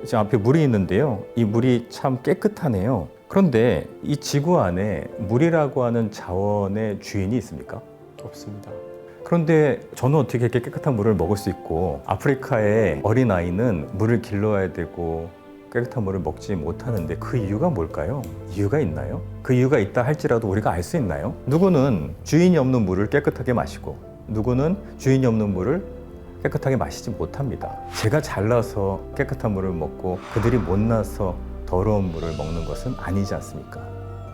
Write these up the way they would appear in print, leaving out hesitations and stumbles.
지금 앞에 물이 있는데요. 이 물이 참 깨끗하네요. 그런데 이 지구 안에 물이라고 하는 자원의 주인이 있습니까? 없습니다. 그런데 저는 어떻게 이렇게 깨끗한 물을 먹을 수 있고 아프리카의 어린아이는 물을 길러야 되고 깨끗한 물을 먹지 못하는데 그 이유가 뭘까요? 이유가 있나요? 그 이유가 있다 할지라도 우리가 알 수 있나요? 누구는 주인이 없는 물을 깨끗하게 마시고 누구는 주인이 없는 물을 깨끗하게 마시지 못합니다. 제가 잘나서 깨끗한 물을 먹고 그들이 못나서 더러운 물을 먹는 것은 아니지 않습니까?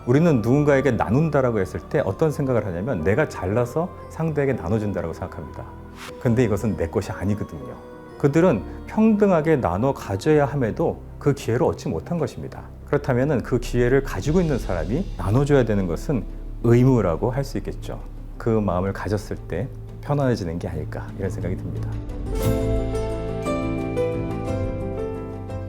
우리는 누군가에게 나눈다라고 했을 때 어떤 생각을 하냐면 내가 잘나서 상대에게 나눠준다라고 생각합니다. 근데 이것은 내 것이 아니거든요. 그들은 평등하게 나눠 가져야 함에도 그 기회를 얻지 못한 것입니다. 그렇다면 그 기회를 가지고 있는 사람이 나눠줘야 되는 것은 의무라고 할 수 있겠죠. 그 마음을 가졌을 때 편안해지는 게 아닐까 이런 생각이 듭니다.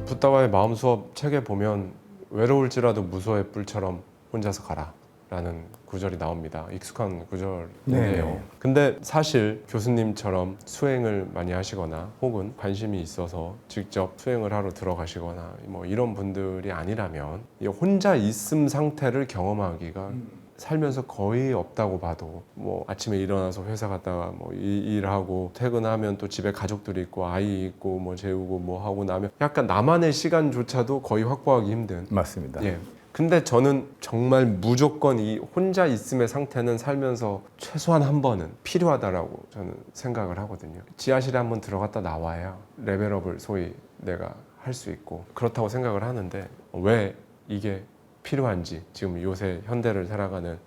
붓다와의 마음 수업 책에 보면 외로울지라도 무소의 뿔처럼 혼자서 가라 라는 구절이 나옵니다. 익숙한 구절이네요. 네. 근데 사실 교수님처럼 수행을 많이 하시거나 혹은 관심이 있어서 직접 수행을 하러 들어가시거나 뭐 이런 분들이 아니라면 이 혼자 있음 상태를 경험하기가 살면서 거의 없다고 봐도 뭐 아침에 일어나서 회사 갔다가 뭐 일하고 퇴근하면 또 집에 가족들이 있고 아이 있고 뭐 재우고 뭐 하고 나면 약간 나만의 시간조차도 거의 확보하기 힘든. 맞습니다. 예. 근데 저는 정말 무조건 이 혼자 있음의 상태는 살면서 최소한 한 번은 필요하다라고 저는 생각을 하거든요. 지하실에 한번 들어갔다 나와야 레벨업을 소위 내가 할 수 있고 그렇다고 생각을 하는데 왜 이게 필요한지 지금 요새 현대를 살아가는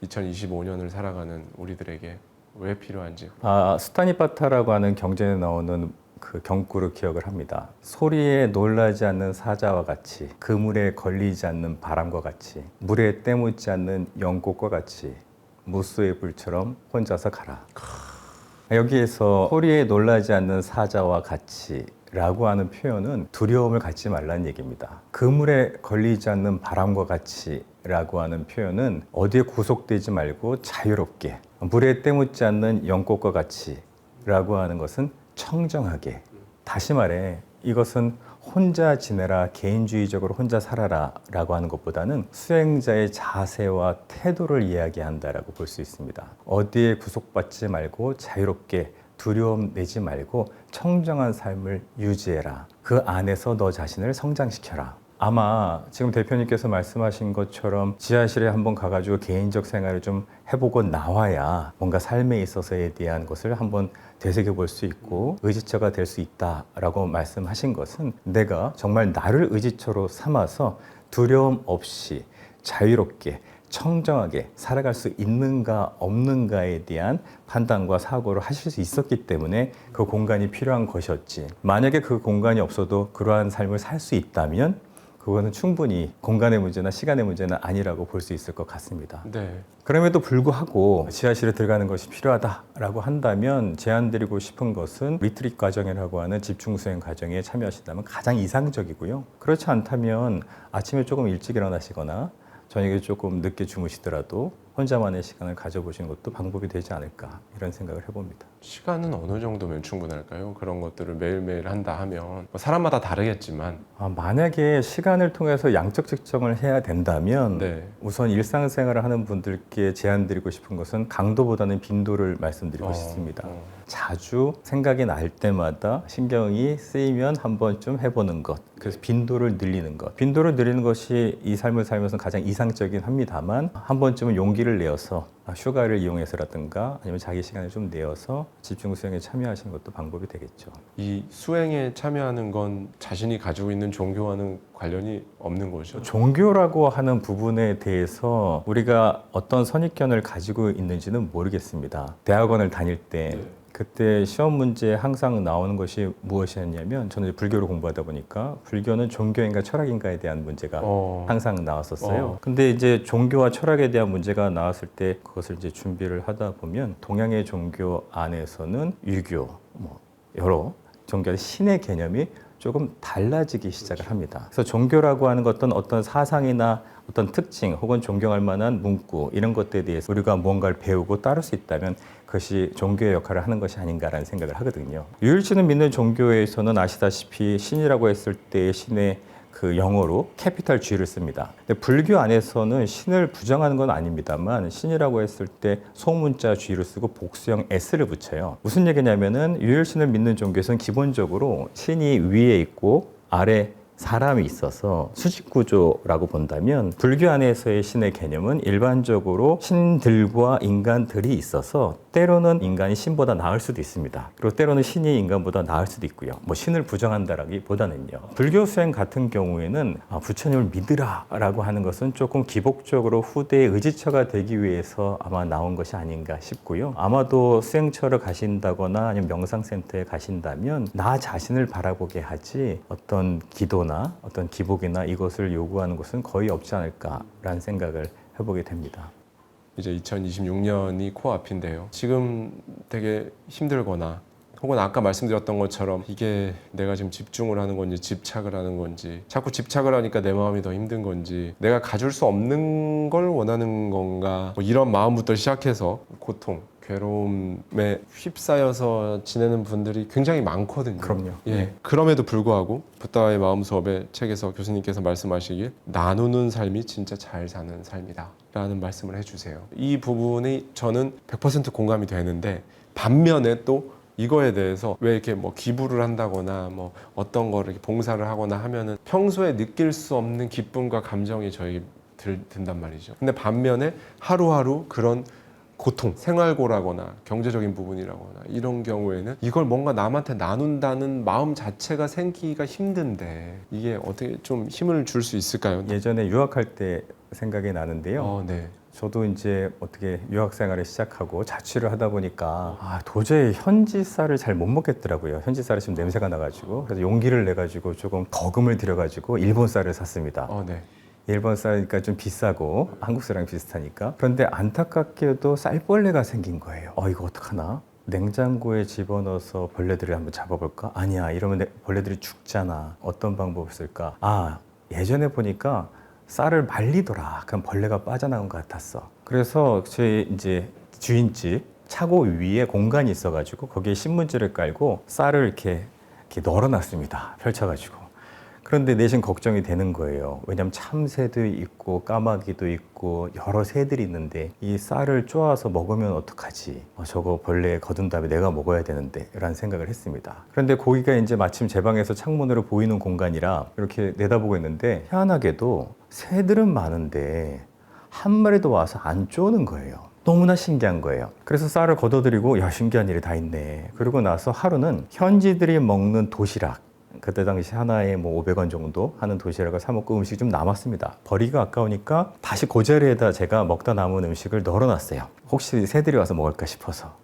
2025년을 살아가는 우리들에게 왜 필요한지. 스타니파타라고 하는 경전에 나오는 그 경구를 기억을 합니다. 소리에 놀라지 않는 사자와 같이 그물에 걸리지 않는 바람과 같이 물에 때묻지 않는 연꽃과 같이 무수의 불처럼 혼자서 가라. 여기에서 소리에 놀라지 않는 사자와 같이 라고 하는 표현은 두려움을 갖지 말라는 얘기입니다. 그물에 걸리지 않는 바람과 같이 라고 하는 표현은 어디에 구속되지 말고 자유롭게 물에 때묻지 않는 연꽃과 같이 라고 하는 것은 청정하게, 다시 말해 이것은 혼자 지내라, 개인주의적으로 혼자 살아라 라고 하는 것보다는 수행자의 자세와 태도를 이야기한다라고 볼 수 있습니다. 어디에 구속받지 말고 자유롭게 두려움 내지 말고 청정한 삶을 유지해라. 그 안에서 너 자신을 성장시켜라. 아마 지금 대표님께서 말씀하신 것처럼 지하실에 한번 가가지고 개인적 생활을 좀 해보고 나와야 뭔가 삶에 있어서에 대한 것을 한번 되새겨볼 수 있고 의지처가 될 수 있다라고 말씀하신 것은 내가 정말 나를 의지처로 삼아서 두려움 없이 자유롭게 청정하게 살아갈 수 있는가 없는가에 대한 판단과 사고를 하실 수 있었기 때문에 그 공간이 필요한 것이었지. 만약에 그 공간이 없어도 그러한 삶을 살 수 있다면 그거는 충분히 공간의 문제나 시간의 문제는 아니라고 볼 수 있을 것 같습니다. 네. 그럼에도 불구하고 지하실에 들어가는 것이 필요하다라고 한다면 제안드리고 싶은 것은 리트릿 과정이라고 하는 집중수행 과정에 참여하신다면 가장 이상적이고요. 그렇지 않다면 아침에 조금 일찍 일어나시거나 저녁에 조금 늦게 주무시더라도 혼자만의 시간을 가져보시는 것도 방법이 되지 않을까 이런 생각을 해봅니다. 시간은 어느 정도면 충분할까요? 그런 것들을 매일매일 한다 하면 뭐 사람마다 다르겠지만 만약에 시간을 통해서 양적 측정을 해야 된다면 네. 우선 일상생활을 하는 분들께 제안드리고 싶은 것은 강도보다는 빈도를 말씀드리고 싶습니다. 자주 생각이 날 때마다 신경이 쓰이면 한 번쯤 해보는 것. 그래서 빈도를 늘리는 것. 빈도를 늘리는 것이 이 삶을 살면서 가장 이상적이긴 합니다만 한 번쯤은 용기를 내어서 휴가를 이용해서라든가 아니면 자기 시간을 좀 내어서 집중 수행에 참여하시는 것도 방법이 되겠죠. 이 수행에 참여하는 건 자신이 가지고 있는 종교와는 관련이 없는 거죠? 종교라고 하는 부분에 대해서 우리가 어떤 선입견을 가지고 있는지는 모르겠습니다. 대학원을 다닐 때 그때 시험 문제에 항상 나오는 것이 무엇이었냐면 저는 불교를 공부하다 보니까 불교는 종교인가 철학인가에 대한 문제가 항상 나왔었어요. 근데 이제 종교와 철학에 대한 문제가 나왔을 때 그것을 이제 준비를 하다 보면 동양의 종교 안에서는 유교, 뭐 여러 종교의 신의 개념이 조금 달라지기 시작을 합니다. 그래서 종교라고 하는 것은 어떤 사상이나 어떤 특징 혹은 존경할 만한 문구 이런 것들에 대해서 우리가 무언가를 배우고 따를 수 있다면 그것이 종교의 역할을 하는 것이 아닌가라는 생각을 하거든요. 유일신을 믿는 종교에서는 아시다시피 신이라고 했을 때 신의 그 영어로 캐피탈 G를 씁니다. 근데 불교 안에서는 신을 부정하는 건 아닙니다만 신이라고 했을 때 소문자 G를 쓰고 복수형 S를 붙여요. 무슨 얘기냐면은 유일신을 믿는 종교에서는 기본적으로 신이 위에 있고 아래 사람이 있어서 수직 구조라고 본다면 불교 안에서의 신의 개념은 일반적으로 신들과 인간들이 있어서 때로는 인간이 신보다 나을 수도 있습니다. 그리고 때로는 신이 인간보다 나을 수도 있고요. 뭐 신을 부정한다라기보다는요. 불교 수행 같은 경우에는 부처님을 믿으라라고 하는 것은 조금 기복적으로 후대의 의지처가 되기 위해서 아마 나온 것이 아닌가 싶고요. 아마도 수행처를 가신다거나 아니면 명상센터에 가신다면 나 자신을 바라보게 하지 어떤 기도 어떤 기복이나 이것을 요구하는 것은 거의 없지 않을까라는 생각을 해보게 됩니다. 이제 2026년이 코앞인데요. 지금 되게 힘들거나 혹은 아까 말씀드렸던 것처럼 이게 내가 지금 집중을 하는 건지 집착을 하는 건지 자꾸 집착을 하니까 내 마음이 더 힘든 건지 내가 가질 수 없는 걸 원하는 건가 뭐 이런 마음부터 시작해서 고통 괴로움에 휩싸여서 지내는 분들이 굉장히 많거든요. 그럼요. 예. 그럼에도 불구하고 붓다의 마음 수업의 책에서 교수님께서 말씀하시길 나누는 삶이 진짜 잘 사는 삶이다 라는 말씀을 해주세요. 이 부분이 저는 100% 공감이 되는데 반면에 또 이거에 대해서 왜 이렇게 뭐 기부를 한다거나 뭐 어떤 거를 봉사를 하거나 하면은 평소에 느낄 수 없는 기쁨과 감정이 저에게 든단 말이죠. 근데 반면에 하루하루 그런 고통, 생활고라거나 경제적인 부분이라거나 이런 경우에는 이걸 뭔가 남한테 나눈다는 마음 자체가 생기기가 힘든데 이게 어떻게 좀 힘을 줄 수 있을까요? 예전에 유학할 때 생각이 나는데요. 네. 저도 이제 어떻게 유학 생활을 시작하고 자취를 하다 보니까 도저히 현지 쌀을 잘 못 먹겠더라고요. 현지 쌀이 지금 냄새가 나가지고 그래서 용기를 내가지고 조금 거금을 들여가지고 일본 쌀을 샀습니다. 네. 일본 쌀이니까 좀 비싸고 한국 쌀이랑 비슷하니까. 그런데 안타깝게도 쌀벌레가 생긴 거예요. 이거 어떡하나? 냉장고에 집어넣어서 벌레들을 한번 잡아볼까? 아니야, 이러면 벌레들이 죽잖아. 어떤 방법을 쓸까? 예전에 보니까 쌀을 말리더라. 그럼 벌레가 빠져나온 것 같았어. 그래서 제 이제 주인집 차고 위에 공간이 있어가지고 거기에 신문지를 깔고 쌀을 이렇게 널어놨습니다. 펼쳐가지고. 그런데 내심 걱정이 되는 거예요. 왜냐하면 참새도 있고 까마귀도 있고 여러 새들이 있는데 이 쌀을 쪼아서 먹으면 어떡하지? 저거 벌레에 거둔 다음에 내가 먹어야 되는데 라는 생각을 했습니다. 그런데 거기가 이제 마침 제 방에서 창문으로 보이는 공간이라 이렇게 내다보고 있는데 희한하게도 새들은 많은데 한 마리도 와서 안 쪼는 거예요. 너무나 신기한 거예요. 그래서 쌀을 걷어들이고 야, 신기한 일이 다 있네. 그러고 나서 하루는 현지들이 먹는 도시락, 그때 당시 하나에 뭐 500원 정도 하는 도시락을 사 먹고 음식이 좀 남았습니다. 버리기가 아까우니까 다시 그 자리에다 제가 먹다 남은 음식을 널어놨어요. 혹시 새들이 와서 먹을까 싶어서.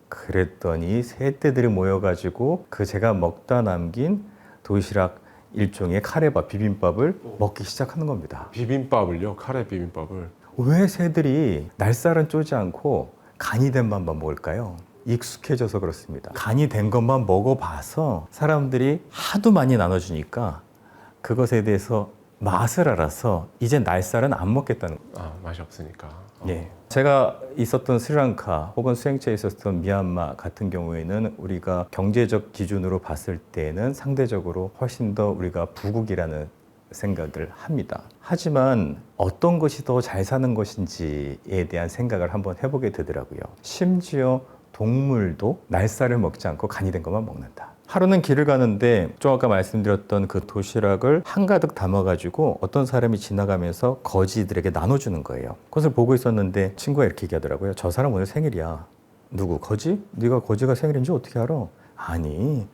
그랬더니 새떼들이 모여가지고 그 제가 먹다 남긴 도시락 일종의 카레밥, 비빔밥을 먹기 시작하는 겁니다. 비빔밥을요? 카레 비빔밥을? 왜 새들이 날쌀은 쪼지 않고 간이 된 밥만 먹을까요? 익숙해져서 그렇습니다. 간이 된 것만 먹어봐서 사람들이 하도 많이 나눠주니까 그것에 대해서 맛을 알아서 이제 날쌀은 안 먹겠다는 거예요. 맛이 없으니까. 예. 제가 있었던 스리랑카 혹은 수행처에 있었던 미얀마 같은 경우에는 우리가 경제적 기준으로 봤을 때는 상대적으로 훨씬 더 우리가 부국이라는 생각을 합니다. 하지만 어떤 것이 더 잘 사는 것인지에 대한 생각을 한번 해보게 되더라고요. 심지어 동물도 날쌀을 먹지 않고 간이 된 것만 먹는다. 하루는 길을 가는데 좀 아까 말씀드렸던 그 도시락을 한가득 담아가지고 어떤 사람이 지나가면서 거지들에게 나눠주는 거예요. 그것을 보고 있었는데 친구가 이렇게 얘기하더라고요. 저 사람 오늘 생일이야. 누구? 거지? 네가 거지가 생일인지 어떻게 알아? 아니,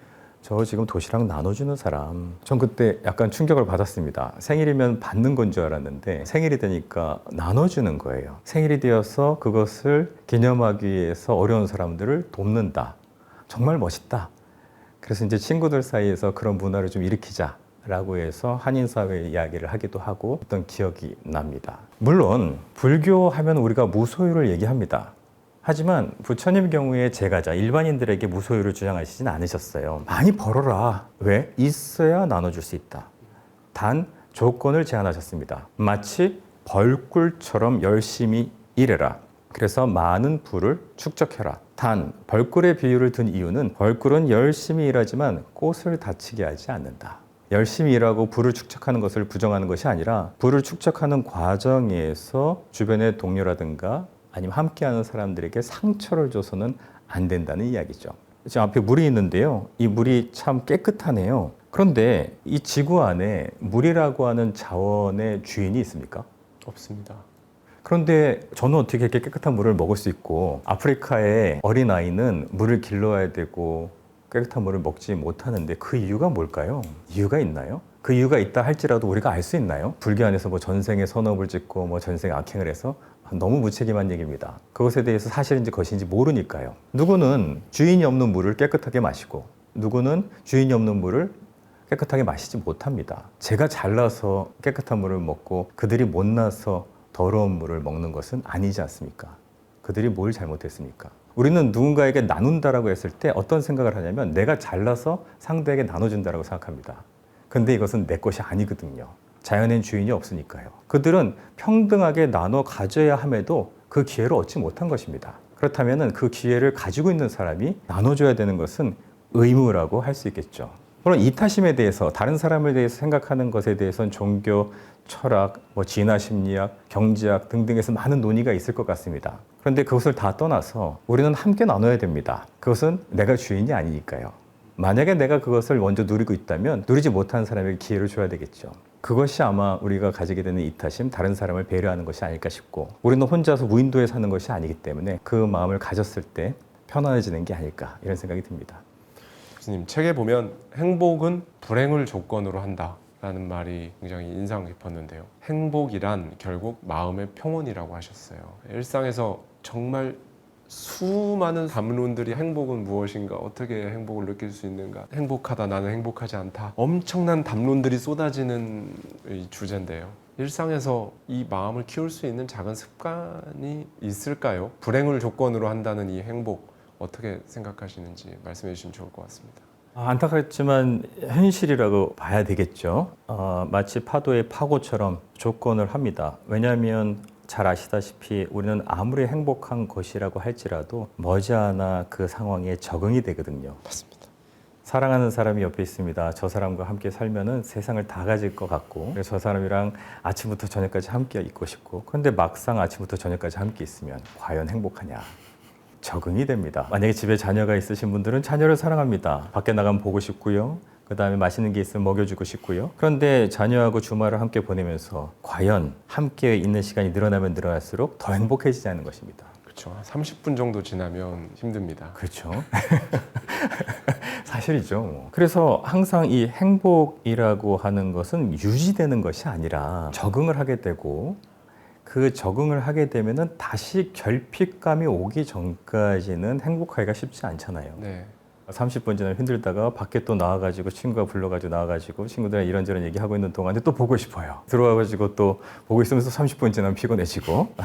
저 지금 도시락 나눠주는 사람. 전 그때 약간 충격을 받았습니다. 생일이면 받는 건 줄 알았는데 생일이 되니까 나눠주는 거예요. 생일이 되어서 그것을 기념하기 위해서 어려운 사람들을 돕는다. 정말 멋있다. 그래서 이제 친구들 사이에서 그런 문화를 좀 일으키자라고 해서 한인사회 이야기를 하기도 하고 했던 기억이 납니다. 물론 불교하면 우리가 무소유를 얘기합니다. 하지만 부처님 경우에 제가자 일반인들에게 무소유를 주장하시진 않으셨어요. 많이 벌어라. 왜? 있어야 나눠줄 수 있다. 단 조건을 제안하셨습니다. 마치 벌꿀처럼 열심히 일해라. 그래서 많은 부를 축적해라. 단 벌꿀의 비유를 든 이유는 벌꿀은 열심히 일하지만 꽃을 다치게 하지 않는다. 열심히 일하고 부를 축적하는 것을 부정하는 것이 아니라 부를 축적하는 과정에서 주변의 동료라든가 아니면 함께하는 사람들에게 상처를 줘서는 안 된다는 이야기죠. 지금 앞에 물이 있는데요. 이 물이 참 깨끗하네요. 그런데 이 지구 안에 물이라고 하는 자원의 주인이 있습니까? 없습니다. 그런데 저는 어떻게 이렇게 깨끗한 물을 먹을 수 있고 아프리카의 어린아이는 물을 길러야 되고 깨끗한 물을 먹지 못하는데 그 이유가 뭘까요? 이유가 있나요? 그 이유가 있다 할지라도 우리가 알 수 있나요? 불교 안에서 뭐 전생에 선업을 짓고 뭐 전생에 악행을 해서 너무 무책임한 얘기입니다. 그것에 대해서 사실인지 것인지 모르니까요. 누구는 주인이 없는 물을 깨끗하게 마시고 누구는 주인이 없는 물을 깨끗하게 마시지 못합니다. 제가 잘나서 깨끗한 물을 먹고 그들이 못나서 더러운 물을 먹는 것은 아니지 않습니까? 그들이 뭘 잘못했습니까? 우리는 누군가에게 나눈다라고 했을 때 어떤 생각을 하냐면 내가 잘나서 상대에게 나눠준다라고 생각합니다. 근데 이것은 내 것이 아니거든요. 자연엔 주인이 없으니까요. 그들은 평등하게 나눠 가져야 함에도 그 기회를 얻지 못한 것입니다. 그렇다면 그 기회를 가지고 있는 사람이 나눠줘야 되는 것은 의무라고 할 수 있겠죠. 물론 이타심에 대해서 다른 사람에 대해서 생각하는 것에 대해서는 종교, 철학, 진화 심리학, 경제학 등등에서 많은 논의가 있을 것 같습니다. 그런데 그것을 다 떠나서 우리는 함께 나눠야 됩니다. 그것은 내가 주인이 아니니까요. 만약에 내가 그것을 먼저 누리고 있다면 누리지 못한 사람에게 기회를 줘야 되겠죠. 그것이 아마 우리가 가지게 되는 이타심, 다른 사람을 배려하는 것이 아닐까 싶고 우리는 혼자서 무인도에 사는 것이 아니기 때문에 그 마음을 가졌을 때 편안해지는 게 아닐까 이런 생각이 듭니다. 교수님, 책에 보면 행복은 불행을 조건으로 한다라는 말이 굉장히 인상 깊었는데요. 행복이란 결국 마음의 평온이라고 하셨어요. 일상에서 정말 수많은 담론들이 행복은 무엇인가, 어떻게 행복을 느낄 수 있는가, 행복하다, 나는 행복하지 않다, 엄청난 담론들이 쏟아지는 이 주제인데요. 일상에서 이 마음을 키울 수 있는 작은 습관이 있을까요? 불행을 조건으로 한다는 이 행복, 어떻게 생각하시는지 말씀해 주시면 좋을 것 같습니다. 안타깝지만 현실이라고 봐야 되겠죠. 마치 파도의 파고처럼 조건을 합니다. 왜냐하면 잘 아시다시피 우리는 아무리 행복한 것이라고 할지라도 머지않아 그 상황에 적응이 되거든요. 맞습니다. 사랑하는 사람이 옆에 있습니다. 저 사람과 함께 살면은 세상을 다 가질 것 같고 그래서 저 사람이랑 아침부터 저녁까지 함께 있고 싶고 그런데 막상 아침부터 저녁까지 함께 있으면 과연 행복하냐? 적응이 됩니다. 만약에 집에 자녀가 있으신 분들은 자녀를 사랑합니다. 밖에 나가면 보고 싶고요. 그 다음에 맛있는 게 있으면 먹여주고 싶고요. 그런데 자녀하고 주말을 함께 보내면서 과연 함께 있는 시간이 늘어나면 늘어날수록 더 행복해지지 않는 것입니다. 그렇죠. 30분 정도 지나면 힘듭니다. 그렇죠. 사실이죠. 그래서 항상 이 행복이라고 하는 것은 유지되는 것이 아니라 적응을 하게 되고 그 적응을 하게 되면은 다시 결핍감이 오기 전까지는 행복하기가 쉽지 않잖아요. 네. 30분 지나면 힘들다가 밖에 또 나와가지고 친구가 불러가지고 나와가지고 친구들이랑 이런저런 얘기하고 있는 동안에 또 보고 싶어요. 들어와가지고 또 보고 있으면서 30분 지나면 피곤해지고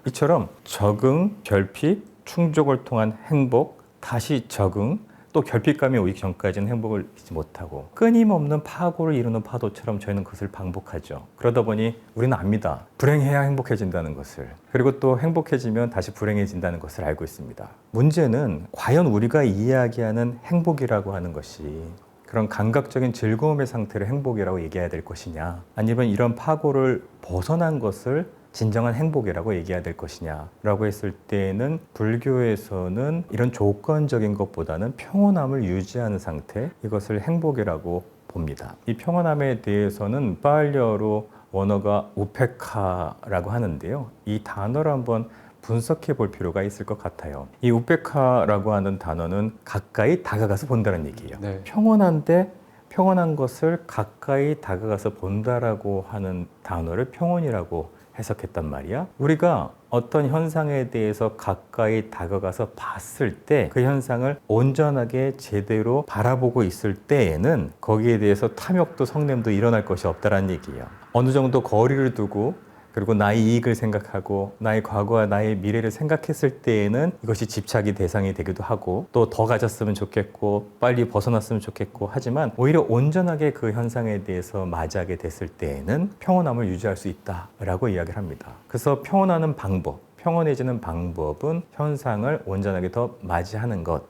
이처럼 적응, 결핍, 충족을 통한 행복, 다시 적응, 또 결핍감이 오기 전까지는 행복을 잊지 못하고 끊임없는 파고를 이루는 파도처럼 저희는 그것을 반복하죠. 그러다 보니 우리는 압니다. 불행해야 행복해진다는 것을. 그리고 또 행복해지면 다시 불행해진다는 것을 알고 있습니다. 문제는 과연 우리가 이야기하는 행복이라고 하는 것이 그런 감각적인 즐거움의 상태를 행복이라고 얘기해야 될 것이냐 아니면 이런 파고를 벗어난 것을 진정한 행복이라고 얘기해야 될 것이냐라고 했을 때는 불교에서는 이런 조건적인 것보다는 평온함을 유지하는 상태 이것을 행복이라고 봅니다. 이 평온함에 대해서는 파알리어로 원어가 우페카라고 하는데요. 이 단어를 한번 분석해 볼 필요가 있을 것 같아요. 이 우페카라고 하는 단어는 가까이 다가가서 본다는 얘기예요. 네. 평온한데 평온한 것을 가까이 다가가서 본다라고 하는 단어를 평온이라고 해석했단 말이야. 우리가 어떤 현상에 대해서 가까이 다가가서 봤을 때 그 현상을 온전하게 제대로 바라보고 있을 때에는 거기에 대해서 탐욕도 성냄도 일어날 것이 없다라는 얘기예요. 어느 정도 거리를 두고 그리고 나의 이익을 생각하고 나의 과거와 나의 미래를 생각했을 때에는 이것이 집착이 대상이 되기도 하고 또 더 가졌으면 좋겠고 빨리 벗어났으면 좋겠고 하지만 오히려 온전하게 그 현상에 대해서 맞이하게 됐을 때에는 평온함을 유지할 수 있다라고 이야기를 합니다. 그래서 평온하는 방법, 평온해지는 방법은 현상을 온전하게 더 맞이하는 것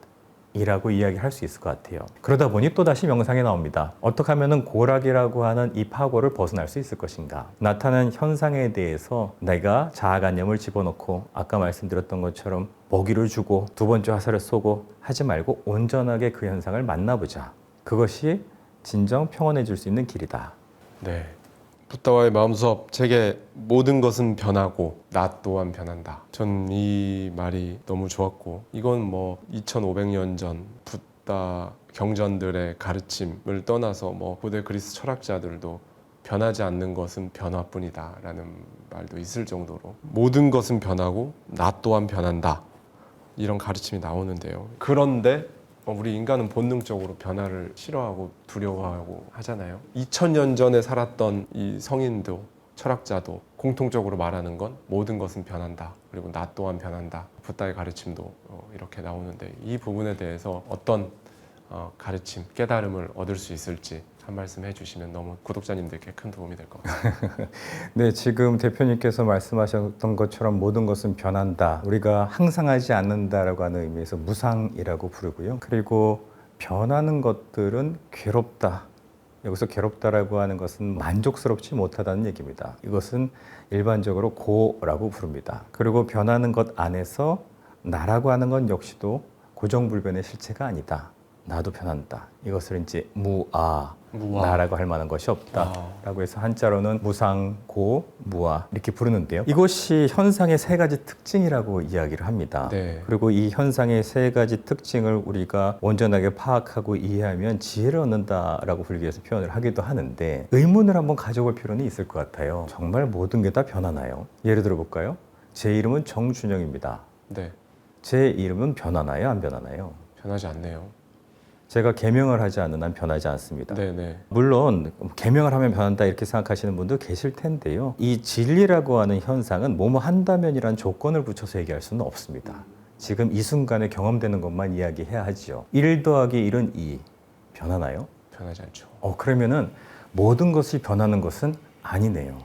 이라고 이야기할 수 있을 것 같아요. 그러다 보니 또다시 명상에 나옵니다. 어떻게 하면 고락이라고 하는 이 파고를 벗어날 수 있을 것인가? 나타나는 현상에 대해서 내가 자아관념을 집어넣고 아까 말씀드렸던 것처럼 먹이를 주고 두 번째 화살을 쏘고 하지 말고 온전하게 그 현상을 만나보자. 그것이 진정 평온해질 수 있는 길이다. 네. 붓다와의 마음수업 책에 모든 것은 변하고 나 또한 변한다. 전 이 말이 너무 좋았고 이건 뭐 2500년 전 붓다 경전들의 가르침을 떠나서 뭐 고대 그리스 철학자들도 변하지 않는 것은 변화뿐이다 라는 말도 있을 정도로 모든 것은 변하고 나 또한 변한다 이런 가르침이 나오는데요. 그런데 우리 인간은 본능적으로 변화를 싫어하고 두려워하고 하잖아요. 2000년 전에 살았던 이 성인도 철학자도 공통적으로 말하는 건 모든 것은 변한다. 그리고 나 또한 변한다. 붓다의 가르침도 이렇게 나오는데 이 부분에 대해서 어떤 가르침, 깨달음을 얻을 수 있을지 한 말씀 해주시면 너무 구독자님들께 큰 도움이 될 것 같습니다. 네, 지금 대표님께서 말씀하셨던 것처럼 모든 것은 변한다. 우리가 항상하지 않는다라고 하는 의미에서 무상이라고 부르고요. 그리고 변하는 것들은 괴롭다. 여기서 괴롭다라고 하는 것은 만족스럽지 못하다는 얘기입니다. 이것은 일반적으로 고라고 부릅니다. 그리고 변하는 것 안에서 나라고 하는 건 역시도 고정불변의 실체가 아니다. 나도 변한다. 이것을 이제 무아, 나라고 할 만한 것이 없다라고 해서 한자로는 무상, 고, 무아 이렇게 부르는데요. 이것이 현상의 세 가지 특징이라고 이야기를 합니다. 네. 그리고 이 현상의 세 가지 특징을 우리가 온전하게 파악하고 이해하면 지혜를 얻는다라고 불교에서 표현을 하기도 하는데 의문을 한번 가져볼 필요는 있을 것 같아요. 정말 모든 게 다 변하나요? 예를 들어 볼까요? 제 이름은 정준영입니다. 네. 제 이름은 변하나요? 안 변하나요? 변하지 않네요. 제가 계명을 하지 않는 한 변하지 않습니다. 네네. 물론 계명을 하면 변한다 이렇게 생각하시는 분도 계실 텐데요. 이 진리라고 하는 현상은 뭐뭐 한다면이란 조건을 붙여서 얘기할 수는 없습니다. 지금 이 순간에 경험되는 것만 이야기해야 하죠. 1 더하기 1은 2. 변하나요? 변하지 않죠. 그러면은 모든 것이 변하는 것은 아니네요.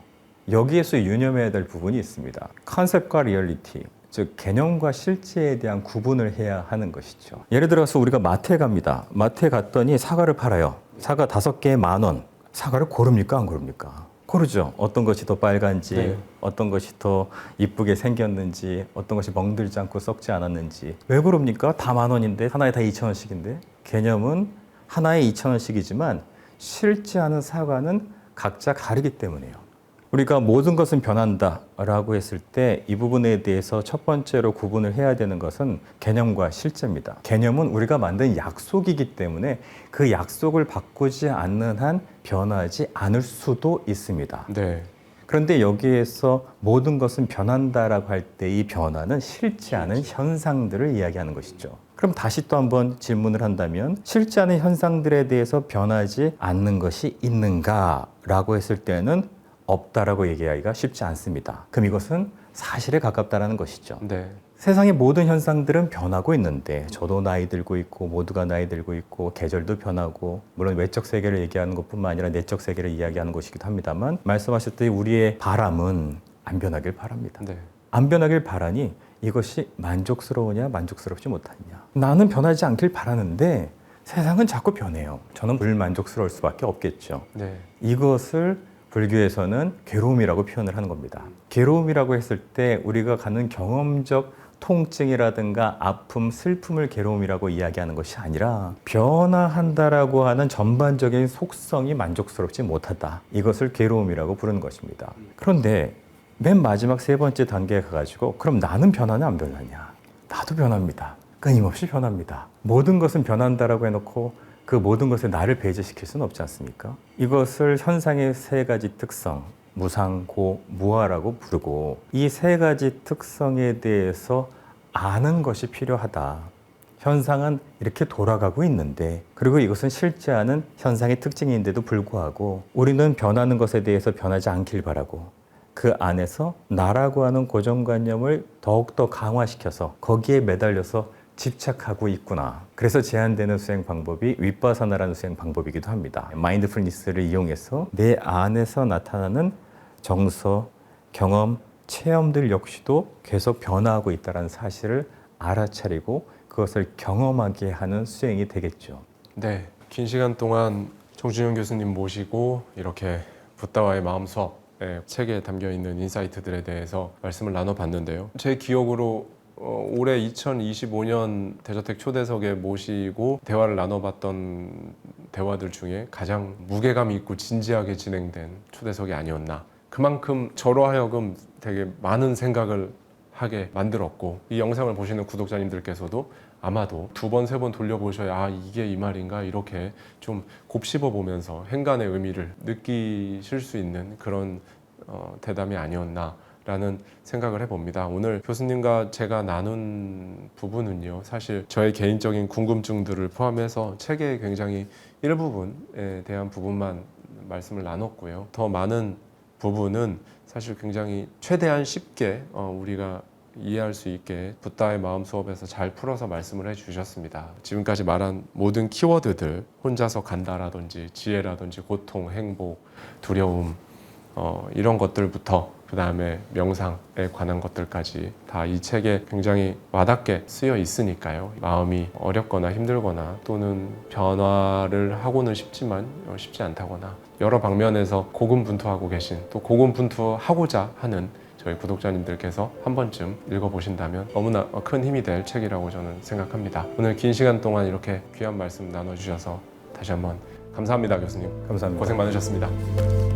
여기에서 유념해야 될 부분이 있습니다. 컨셉과 리얼리티. 즉 개념과 실제에 대한 구분을 해야 하는 것이죠. 예를 들어서 우리가 마트에 갑니다. 마트에 갔더니 사과를 팔아요. 사과 5개에 10,000원. 사과를 고릅니까? 안 고릅니까? 고르죠. 어떤 것이 더 빨간지, 네. 어떤 것이 더 이쁘게 생겼는지, 어떤 것이 멍들지 않고 썩지 않았는지. 왜 고릅니까? 다 10,000원인데 하나에 다 2,000원씩인데. 개념은 하나에 2,000원씩이지만 실제하는 사과는 각자 다르기 때문이에요. 우리가 모든 것은 변한다라고 했을 때 이 부분에 대해서 첫 번째로 구분을 해야 되는 것은 개념과 실제입니다. 개념은 우리가 만든 약속이기 때문에 그 약속을 바꾸지 않는 한 변하지 않을 수도 있습니다. 네. 그런데 여기에서 모든 것은 변한다라고 할 때 이 변화는 실제하는 현상들을 이야기하는 것이죠. 그럼 다시 또 한번 질문을 한다면 실제하는 현상들에 대해서 변하지 않는 것이 있는가라고 했을 때는 없다라고 얘기하기가 쉽지 않습니다. 그럼 이것은 사실에 가깝다라는 것이죠. 네. 세상의 모든 현상들은 변하고 있는데 저도 나이 들고 있고 모두가 나이 들고 있고 계절도 변하고 물론 외적 세계를 얘기하는 것뿐만 아니라 내적 세계를 이야기하는 것이기도 합니다만 말씀하셨듯이 우리의 바람은 안 변하길 바랍니다. 네. 안 변하길 바라니 이것이 만족스러우냐 만족스럽지 못하느냐. 나는 변하지 않길 바라는데 세상은 자꾸 변해요. 저는 불만족스러울 수밖에 없겠죠. 네. 이것을 불교에서는 괴로움이라고 표현을 하는 겁니다. 괴로움이라고 했을 때 우리가 갖는 경험적 통증이라든가 아픔, 슬픔을 괴로움이라고 이야기하는 것이 아니라 변화한다라고 하는 전반적인 속성이 만족스럽지 못하다. 이것을 괴로움이라고 부르는 것입니다. 그런데 맨 마지막 세 번째 단계에 가가지고 그럼 나는 변하냐 안 변하냐? 나도 변합니다. 끊임없이 변합니다. 모든 것은 변한다라고 해놓고 그 모든 것에 나를 배제시킬 수는 없지 않습니까? 이것을 현상의 세 가지 특성, 무상, 고, 무아라고 부르고 이 세 가지 특성에 대해서 아는 것이 필요하다. 현상은 이렇게 돌아가고 있는데 그리고 이것은 실제하는 현상의 특징인데도 불구하고 우리는 변하는 것에 대해서 변하지 않길 바라고 그 안에서 나라고 하는 고정관념을 더욱더 강화시켜서 거기에 매달려서 집착하고 있구나. 그래서 제한되는 수행 방법이 윗바사나라는 수행 방법이기도 합니다. 마인드풀니스를 이용해서 내 안에서 나타나는 정서, 경험, 체험들 역시도 계속 변화하고 있다는 사실을 알아차리고 그것을 경험하게 하는 수행이 되겠죠. 네, 긴 시간 동안 정준영 교수님 모시고 이렇게 붓다와의 마음 수업 책에 담겨 있는 인사이트들에 대해서 말씀을 나눠봤는데요. 제 기억으로 올해 2025년 대저택 초대석에 모시고 대화를 나눠봤던 대화들 중에 가장 무게감 있고 진지하게 진행된 초대석이 아니었나. 그만큼 저로 하여금 되게 많은 생각을 하게 만들었고, 이 영상을 보시는 구독자님들께서도 아마도 두 번, 세 번 돌려보셔야 아 이게 이 말인가 이렇게 좀 곱씹어 보면서 행간의 의미를 느끼실 수 있는 그런 대담이 아니었나 라는 생각을 해봅니다. 오늘 교수님과 제가 나눈 부분은요, 사실 저의 개인적인 궁금증들을 포함해서 책의 굉장히 일부분에 대한 부분만 말씀을 나눴고요. 더 많은 부분은 사실 굉장히 최대한 쉽게 우리가 이해할 수 있게 붓다의 마음 수업에서 잘 풀어서 말씀을 해주셨습니다. 지금까지 말한 모든 키워드들, 혼자서 간다라든지 지혜라든지 고통, 행복, 두려움 이런 것들부터 그 다음에 명상에 관한 것들까지 다 이 책에 굉장히 와닿게 쓰여 있으니까요. 마음이 어렵거나 힘들거나 또는 변화를 하고는 싶지만 쉽지 않다거나 여러 방면에서 고군분투하고 계신, 또 고군분투하고자 하는 저희 구독자님들께서 한 번쯤 읽어보신다면 너무나 큰 힘이 될 책이라고 저는 생각합니다. 오늘 긴 시간 동안 이렇게 귀한 말씀 나눠주셔서 다시 한번 감사합니다. 교수님 감사합니다. 고생 많으셨습니다.